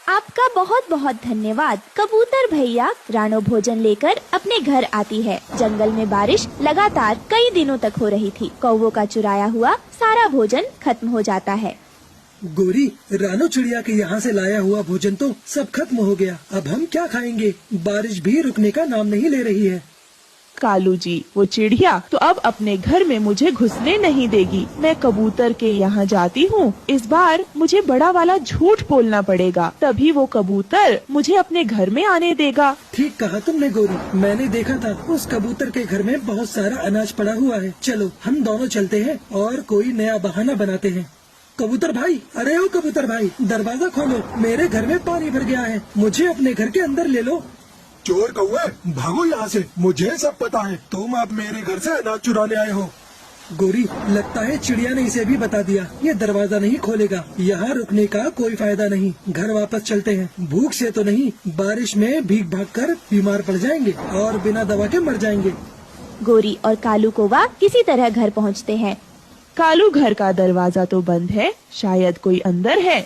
आपका बहुत बहुत धन्यवाद। कबूतर भैया रानो भोजन लेकर अपने घर आती है। जंगल में बारिश लगातार कई दिनों तक हो रही थी। कौवों का चुराया हुआ सारा भोजन खत्म हो जाता है। गोरी, रानो चिड़िया के यहाँ से लाया हुआ भोजन तो सब खत्म हो गया। अब हम क्या खाएंगे? बारिश भी रुकने का नाम नहीं ले रही है। कालू जी, वो चिड़िया तो अब अपने घर में मुझे घुसने नहीं देगी। मैं कबूतर के यहाँ जाती हूँ। इस बार मुझे बड़ा वाला झूठ बोलना पड़ेगा, तभी वो कबूतर मुझे अपने घर में आने देगा। ठीक कहा तुमने गोरी, मैंने देखा था उस कबूतर के घर में बहुत सारा अनाज पड़ा हुआ है। चलो हम दोनों चलते हैं और कोई नया बहाना बनाते हैं। कबूतर भाई, अरे ओ कबूतर भाई, दरवाजा खोलो, मेरे घर में पानी भर गया है, मुझे अपने घर के अंदर ले लो। चोर कौवे, भागो यहाँ से, मुझे सब पता है, तुम अब मेरे घर से अनाज चुराने आए हो। गोरी, लगता है चिड़िया ने इसे भी बता दिया, ये दरवाजा नहीं खोलेगा। यहाँ रुकने का कोई फायदा नहीं, घर वापस चलते हैं। भूख से तो नहीं, बारिश में भीग भाग कर बीमार पड़ जाएंगे और बिना दवा के मर जाएंगे। गोरी और कालू कौवा किसी तरह घर पहुँचते हैं। कालू, घर का दरवाजा तो बंद है, शायद कोई अंदर है।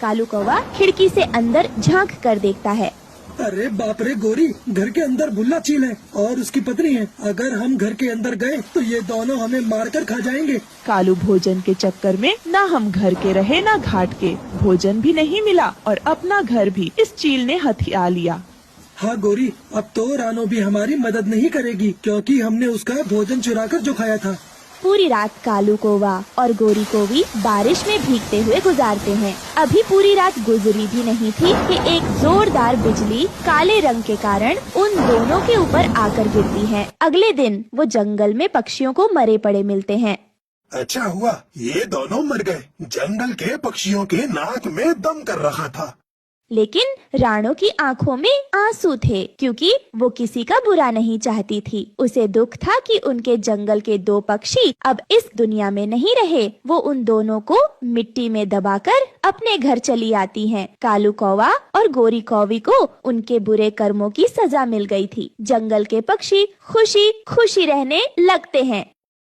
कालू कौवा खिड़की से अंदर झांक कर देखता है। अरे बाप रे गोरी, घर के अंदर बुल्ला चील है और उसकी पत्नी है। अगर हम घर के अंदर गए तो ये दोनों हमें मारकर खा जाएंगे। कालू, भोजन के चक्कर में ना हम घर के रहे ना घाट के, भोजन भी नहीं मिला और अपना घर भी इस चील ने हथिया लिया। हाँ गोरी, अब तो रानो भी हमारी मदद नहीं करेगी, क्योंकि हमने उसका भोजन चुराकर जो खाया था। पूरी रात कालू कौवा और गोरी कौवी बारिश में भीगते हुए गुजारते हैं। अभी पूरी रात गुजरी भी नहीं थी कि एक जोरदार बिजली काले रंग के कारण उन दोनों के ऊपर आकर गिरती है। अगले दिन वो जंगल में पक्षियों को मरे पड़े मिलते हैं। अच्छा हुआ ये दोनों मर गए, जंगल के पक्षियों के नाक में दम कर रखा था। लेकिन रानो की आंखों में आंसू थे, क्योंकि वो किसी का बुरा नहीं चाहती थी। उसे दुख था कि उनके जंगल के दो पक्षी अब इस दुनिया में नहीं रहे। वो उन दोनों को मिट्टी में दबाकर अपने घर चली आती हैं। कालू कौवा और गोरी कौवी को उनके बुरे कर्मों की सजा मिल गई थी। जंगल के पक्षी खुशी खुशी रहने लगते हैं।